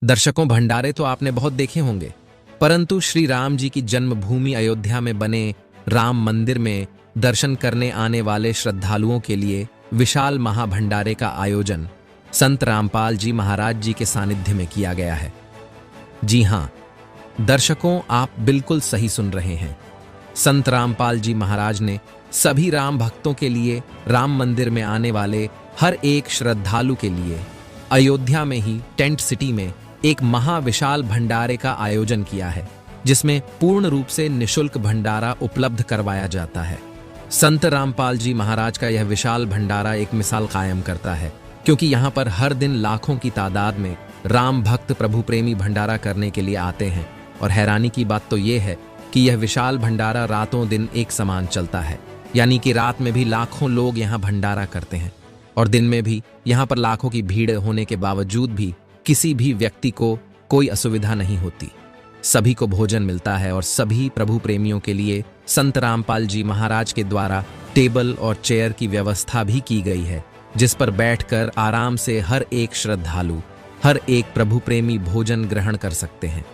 दर्शकों, भंडारे तो आपने बहुत देखे होंगे, परंतु श्री राम जी की जन्मभूमि अयोध्या में बने राम मंदिर में दर्शन करने आने वाले श्रद्धालुओं के लिए विशाल महाभंडारे का आयोजन संत रामपाल जी महाराज जी के सानिध्य में किया गया है। जी हां दर्शकों, आप बिल्कुल सही सुन रहे हैं। संत रामपाल जी महाराज ने सभी राम भक्तों के लिए, राम मंदिर में आने वाले हर एक श्रद्धालु के लिए अयोध्या में ही टेंट सिटी में एक महाविशाल भंडारे का आयोजन किया है, जिसमें पूर्ण रूप से निशुल्क भंडारा उपलब्ध करवाया जाता है। संत रामपाल जी महाराज का यह विशाल भंडारा एक मिसाल कायम करता है, क्योंकि यहाँ पर हर दिन लाखों की तादाद में राम भक्त प्रभु प्रेमी भंडारा करने के लिए आते हैं। और हैरानी की बात तो यह है कि यह विशाल भंडारा रातों दिन एक समान चलता है, यानी कि रात में भी लाखों लोग यहाँ भंडारा करते हैं और दिन में भी यहाँ पर लाखों की भीड़ होने के बावजूद भी किसी भी व्यक्ति को कोई असुविधा नहीं होती। सभी को भोजन मिलता है और सभी प्रभु प्रेमियों के लिए संत रामपाल जी महाराज के द्वारा टेबल और चेयर की व्यवस्था भी की गई है, जिस पर बैठकर आराम से हर एक श्रद्धालु, हर एक प्रभु प्रेमी भोजन ग्रहण कर सकते हैं।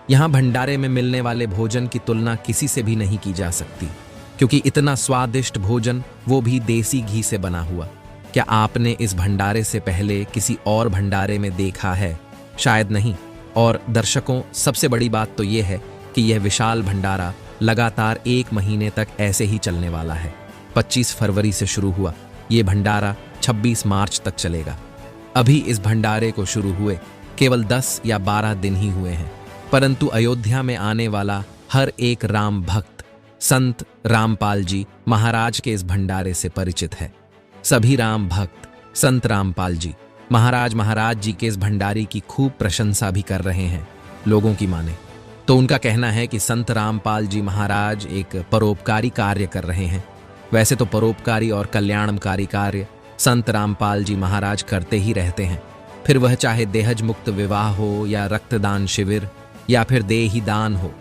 यहाँ भंडारे में मिलने वाले भोजन की तुलना किसी से भी नहीं की जा सकती, क्योंकि इतना स्वादिष्ट भोजन, वो भी देसी घी से बना हुआ। क्या आपने इस भंडारे से पहले किसी और भंडारे में देखा है? शायद नहीं। और दर्शकों, सबसे बड़ी बात तो यह है कि यह विशाल भंडारा लगातार 1 महीने तक ऐसे ही चलने वाला है। 25 फरवरी से शुरू हुआ ये भंडारा 26 मार्च तक चलेगा। अभी इस भंडारे को शुरू हुए केवल 10 या 12 दिन ही हुए हैं, परंतु अयोध्या में आने वाला हर एक राम भक्त संत रामपाल जी महाराज के इस भंडारे से परिचित है। सभी राम भक्त संत रामपाल जी महाराज जी के इस भंडारे की खूब प्रशंसा भी कर रहे हैं। लोगों की माने तो उनका कहना है कि संत रामपाल जी महाराज एक परोपकारी कार्य कर रहे हैं। वैसे तो परोपकारी और कल्याणकारी कार्य संत रामपाल जी महाराज करते ही रहते हैं, फिर वह चाहे देहज मुक्त विवाह हो या रक्तदान शिविर या फिर देही दान हो।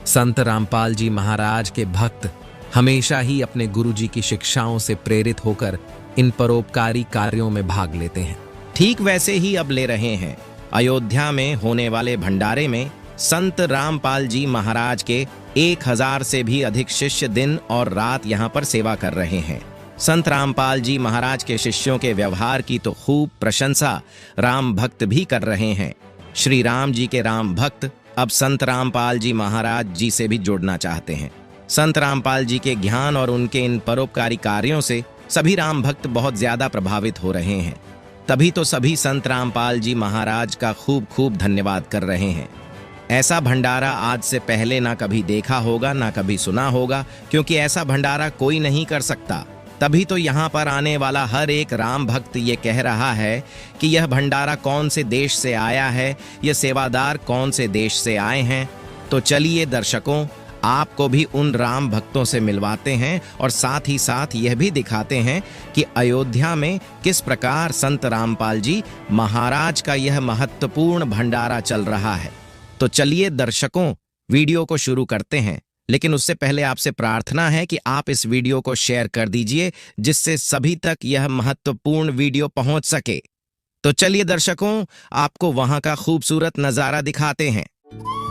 संत रामपाल जी महाराज के भक्त हमेशा ही अपने गुरु जी की शिक्षाओं से प्रेरित होकर इन परोपकारी कार्यों में भाग लेते हैं। ठीक वैसे ही अब ले रहे हैं। अयोध्या में होने वाले भंडारे में संत रामपाल जी महाराज के 1000 से भी अधिक शिष्य दिन और रात यहाँ पर सेवा कर रहे हैं। संत रामपाल जी महाराज के शिष्यों के व्यवहार की तो खूब प्रशंसा राम भक्त भी कर रहे हैं। श्री राम जी के राम भक्त अब संत रामपाल जी महाराज जी से भी जुड़ना चाहते हैं। संत रामपाल जी के ज्ञान और उनके इन परोपकारी कार्यों से सभी राम भक्त बहुत ज्यादा प्रभावित हो रहे हैं। तभी तो सभी संत रामपाल जी महाराज का खूब खूब धन्यवाद कर रहे हैं। ऐसा भंडारा आज से पहले ना कभी देखा होगा, ना कभी सुना होगा, क्योंकि ऐसा भंडारा कोई नहीं कर सकता। तभी तो यहाँ पर आने वाला हर एक राम भक्त ये कह रहा है कि यह भंडारा कौन से देश से आया है, ये सेवादार कौन से देश से आए हैं। तो चलिए दर्शकों, आपको भी उन राम भक्तों से मिलवाते हैं और साथ ही साथ यह भी दिखाते हैं कि अयोध्या में किस प्रकार संत रामपाल जी महाराज का यह महत्वपूर्ण भंडारा चल रहा है। तो चलिए दर्शकों, वीडियो को शुरू करते हैं, लेकिन उससे पहले आपसे प्रार्थना है कि आप इस वीडियो को शेयर कर दीजिए, जिससे सभी तक यह महत्वपूर्ण वीडियो पहुंच सके। तो चलिए दर्शकों, आपको वहां का खूबसूरत नजारा दिखाते हैं।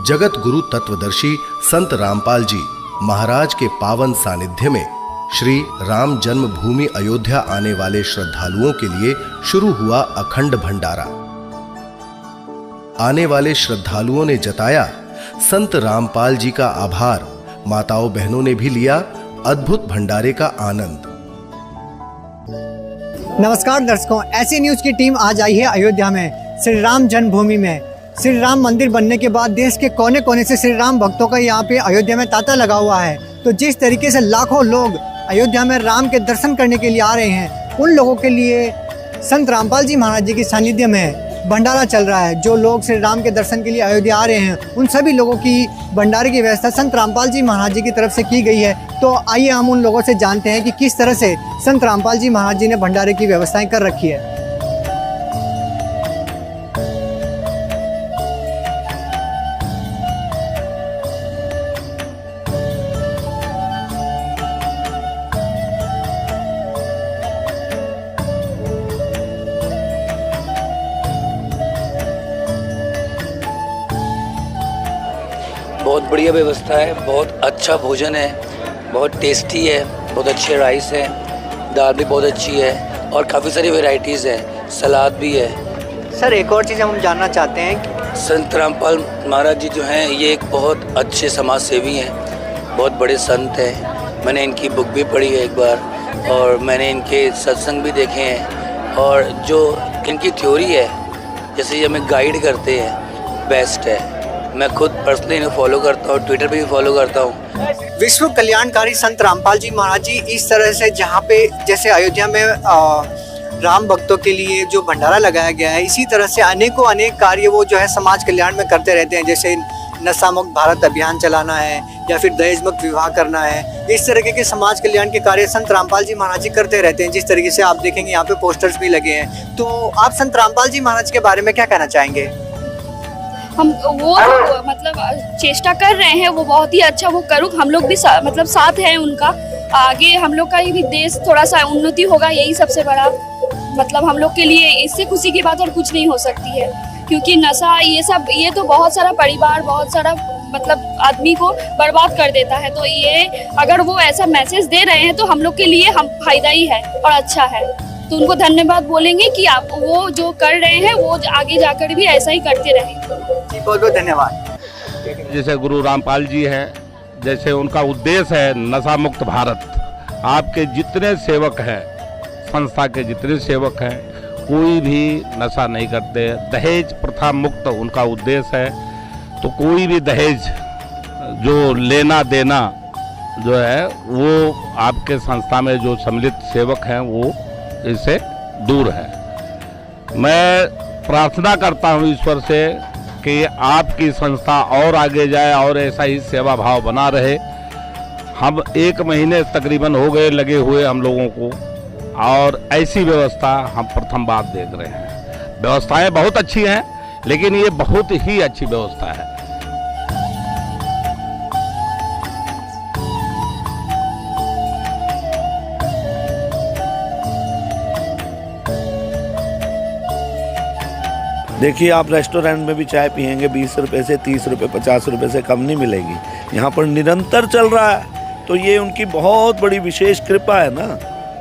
जगत गुरु तत्वदर्शी संत रामपाल जी महाराज के पावन सानिध्य में श्री राम जन्मभूमि अयोध्या आने वाले श्रद्धालुओं के लिए शुरू हुआ अखंड भंडारा। आने वाले श्रद्धालुओं ने जताया संत रामपाल जी का आभार। माताओं बहनों ने भी लिया अद्भुत भंडारे का आनंद। नमस्कार दर्शकों, ऐसी न्यूज की टीम आज आई है अयोध्या में श्री राम जन्मभूमि में। श्री राम मंदिर बनने के बाद देश के कोने कोने से श्री राम भक्तों का यहाँ पे अयोध्या में तांता लगा हुआ है। तो जिस तरीके से लाखों लोग अयोध्या में राम के दर्शन करने के लिए आ रहे हैं, उन लोगों के लिए संत रामपाल जी महाराज जी के सानिध्य में भंडारा चल रहा है। जो लोग श्री राम के दर्शन के लिए अयोध्या आ रहे हैं, उन सभी लोगों की भंडारे की व्यवस्था संत रामपाल जी महाराज जी की तरफ से की गई है। तो आइए हम उन लोगों से जानते हैं कि किस तरह से संत रामपाल जी महाराज जी ने भंडारे की व्यवस्थाएं कर रखी है। बहुत बढ़िया व्यवस्था है, बहुत अच्छा भोजन है, बहुत टेस्टी है, बहुत अच्छे राइस है, दाल भी बहुत अच्छी है और काफ़ी सारी वैरायटीज़ हैं, सलाद भी है। सर एक और चीज़ हम जानना चाहते हैं, संत रामपाल महाराज जी जो हैं ये एक बहुत अच्छे समाज सेवी हैं, बहुत बड़े संत हैं। मैंने इनकी बुक भी पढ़ी है एक बार और मैंने इनके सत्संग भी देखे हैं और जो इनकी थ्योरी है जैसे ये हमें गाइड करते हैं बेस्ट है। मैं खुद पर्सनली इन्हें फॉलो करता हूँ, ट्विटर पे भी फॉलो करता हूँ। विश्व कल्याणकारी संत रामपाल जी महाराज जी इस तरह से जहाँ पे जैसे अयोध्या में राम भक्तों के लिए जो भंडारा लगाया गया है, इसी तरह से अनेकों अनेक कार्य वो जो है समाज कल्याण में करते रहते हैं, जैसे नशा मुक्त भारत अभियान चलाना है या फिर दहेज मुक्त विवाह करना है। इस तरीके के समाज कल्याण के कार्य संत रामपाल जी महाराज जी करते रहते हैं। जिस तरीके से आप देखेंगे यहाँ पे पोस्टर्स भी लगे हैं। तो आप संत रामपाल जी महाराज के बारे में क्या कहना चाहेंगे? हम वो मतलब चेष्टा कर रहे हैं, वो बहुत ही अच्छा वो करूँ, हम लोग भी मतलब साथ हैं उनका। आगे हम लोग का भी देश थोड़ा सा उन्नति होगा, यही सबसे बड़ा मतलब हम लोग के लिए इससे खुशी की बात और कुछ नहीं हो सकती है। क्योंकि नशा ये तो बहुत सारा परिवार, बहुत सारा मतलब आदमी को बर्बाद कर देता है। तो ये अगर वो ऐसा मैसेज दे रहे हैं तो हम लोग के लिए हम फायदा ही है और अच्छा है। तो उनको धन्यवाद बोलेंगे कि आप वो जो कर रहे हैं वो आगे जाकर भी ऐसा ही करते रहें। बहुत बहुत धन्यवाद। जैसे गुरु रामपाल जी हैं, जैसे उनका उद्देश्य है नशा मुक्त भारत। आपके जितने सेवक हैं, संस्था के जितने सेवक हैं, कोई भी नशा नहीं करते। दहेज प्रथा मुक्त उनका उद्देश्य है। तो कोई भी दहेज जो लेना देना जो है वो आपके संस्था में जो सम्मिलित सेवक हैं वो इससे दूर है। मैं प्रार्थना करता हूँ ईश्वर से कि आपकी संस्था और आगे जाए और ऐसा ही सेवा भाव बना रहे। हम 1 महीने तकरीबन हो गए लगे हुए हम लोगों को, और ऐसी व्यवस्था हम प्रथम बार देख रहे हैं। व्यवस्थाएं बहुत अच्छी हैं, लेकिन ये बहुत ही अच्छी व्यवस्था है। देखिए, आप रेस्टोरेंट में भी चाय पियेंगे 20 रुपए से 30 रुपए 50 रुपए से कम नहीं मिलेगी। यहाँ पर निरंतर चल रहा है, तो ये उनकी बहुत बड़ी विशेष कृपा है ना,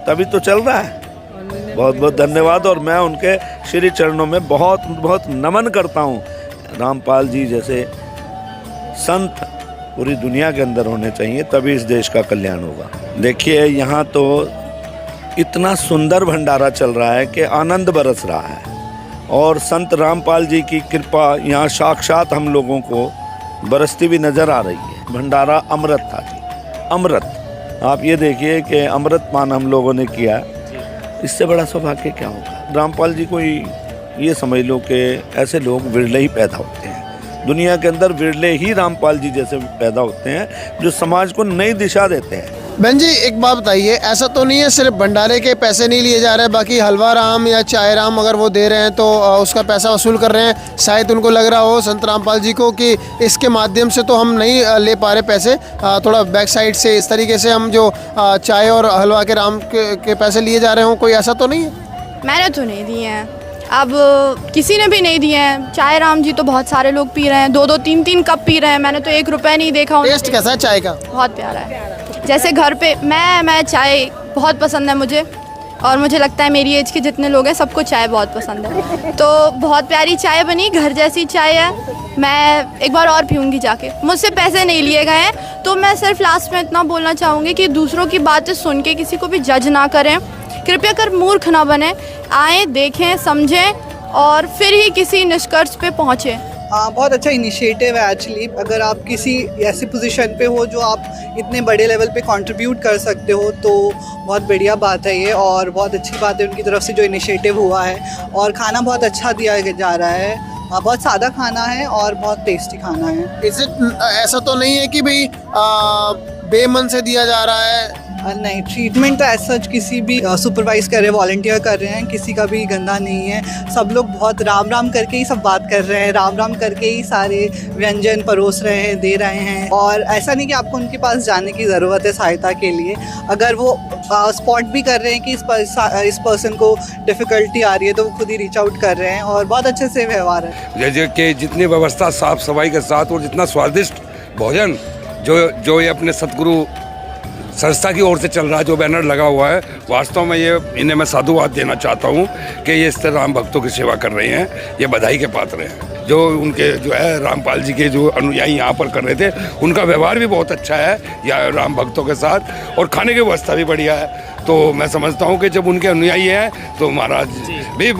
तभी तो चल रहा है। बहुत बहुत धन्यवाद। और मैं उनके श्री चरणों में बहुत बहुत नमन करता हूँ। रामपाल जी जैसे संत पूरी दुनिया के अंदर होने चाहिए, तभी इस देश का कल्याण होगा। देखिए, यहाँ तो इतना सुंदर भंडारा चल रहा है कि आनंद बरस रहा है, और संत रामपाल जी की कृपा यहाँ साक्षात हम लोगों को बरसती भी नज़र आ रही है। भंडारा अमृत था जी, अमृत। आप ये देखिए कि अमृत पान हम लोगों ने किया, इससे बड़ा सौभाग्य क्या होगा। रामपाल जी को ये समझ लो कि ऐसे लोग विरले ही पैदा होते हैं दुनिया के अंदर, विरले ही रामपाल जी जैसे पैदा होते हैं जो समाज को नई दिशा देते हैं। बहन जी, एक बात बताइए, ऐसा तो नहीं है सिर्फ भंडारे के पैसे नहीं लिए जा रहे, बाकी हलवा राम या चाय राम अगर वो दे रहे हैं तो उसका पैसा वसूल कर रहे हैं? शायद उनको लग रहा हो संत रामपाल जी को कि इसके माध्यम से तो हम नहीं ले पा रहे पैसे, थोड़ा बैक साइड से इस तरीके से हम जो चाय और हलवा के राम के पैसे लिए जा रहे हों, कोई ऐसा तो नहीं है? मैंने तो नहीं दिए हैं, अब किसी ने भी नहीं दिए हैं। चाय राम जी तो बहुत सारे लोग पी रहे हैं, 2-2 3-3 कप पी रहे हैं, मैंने तो 1 रुपया नहीं देखा। टेस्ट कैसा है चाय का? बहुत प्यारा है। जैसे घर पे मैं चाय बहुत पसंद है मुझे, और मुझे लगता है मेरी एज के जितने लोग हैं सबको चाय बहुत पसंद है। तो बहुत प्यारी चाय बनी, घर जैसी चाय है। मैं एक बार और पीऊँगी जाके। मुझसे पैसे नहीं लिए गए हैं, तो मैं सिर्फ लास्ट में इतना बोलना चाहूँगी कि दूसरों की बातें सुन के किसी को भी जज ना करें, कृपया कर मूर्ख ना बने। आएँ, देखें, समझें और फिर ही किसी निष्कर्ष पे पहुँचें। बहुत अच्छा इनिशिएटिव है एक्चुअली। अगर आप किसी ऐसी पोजीशन पे हो जो आप इतने बड़े लेवल पे कंट्रीब्यूट कर सकते हो तो बहुत बढ़िया बात है ये, और बहुत अच्छी बात है उनकी तरफ से जो इनिशिएटिव हुआ है। और खाना बहुत अच्छा दिया जा रहा है, बहुत सादा खाना है और बहुत टेस्टी खाना है। ऐसा तो नहीं है कि भाई बेमन से दिया जा रहा है? नहीं, ट्रीटमेंट तो ऐसा किसी भी सुपरवाइज कर रहे हैं, वॉलंटियर कर रहे हैं, किसी का भी गंदा नहीं है। सब लोग बहुत राम राम करके ही सब बात कर रहे हैं, राम राम करके ही सारे व्यंजन परोस रहे हैं, दे रहे हैं। और ऐसा नहीं कि आपको उनके पास जाने की ज़रूरत है सहायता के लिए। अगर वो स्पॉट भी कर रहे हैं कि इस पर्सन को डिफ़िकल्टी आ रही है तो वो खुद ही रीच आउट कर रहे हैं, और बहुत अच्छे से व्यवहार है। जैसे कि जितनी व्यवस्था साफ सफाई के साथ और जितना स्वादिष्ट भोजन जो ये अपने सतगुरु संस्था की ओर से चल रहा है, जो बैनर लगा हुआ है, वास्तव में ये इन्हें मैं साधुवाद देना चाहता हूँ कि ये इस तरह राम भक्तों की सेवा कर रहे हैं। ये बधाई के पात्र हैं। जो उनके जो है रामपाल जी के जो अनुयायी यहाँ पर कर रहे थे, उनका व्यवहार भी बहुत अच्छा है या राम भक्तों के साथ, और खाने की व्यवस्था भी बढ़िया है। तो मैं समझता हूँ कि जब उनके अनुयायी हैं तो महाराज भी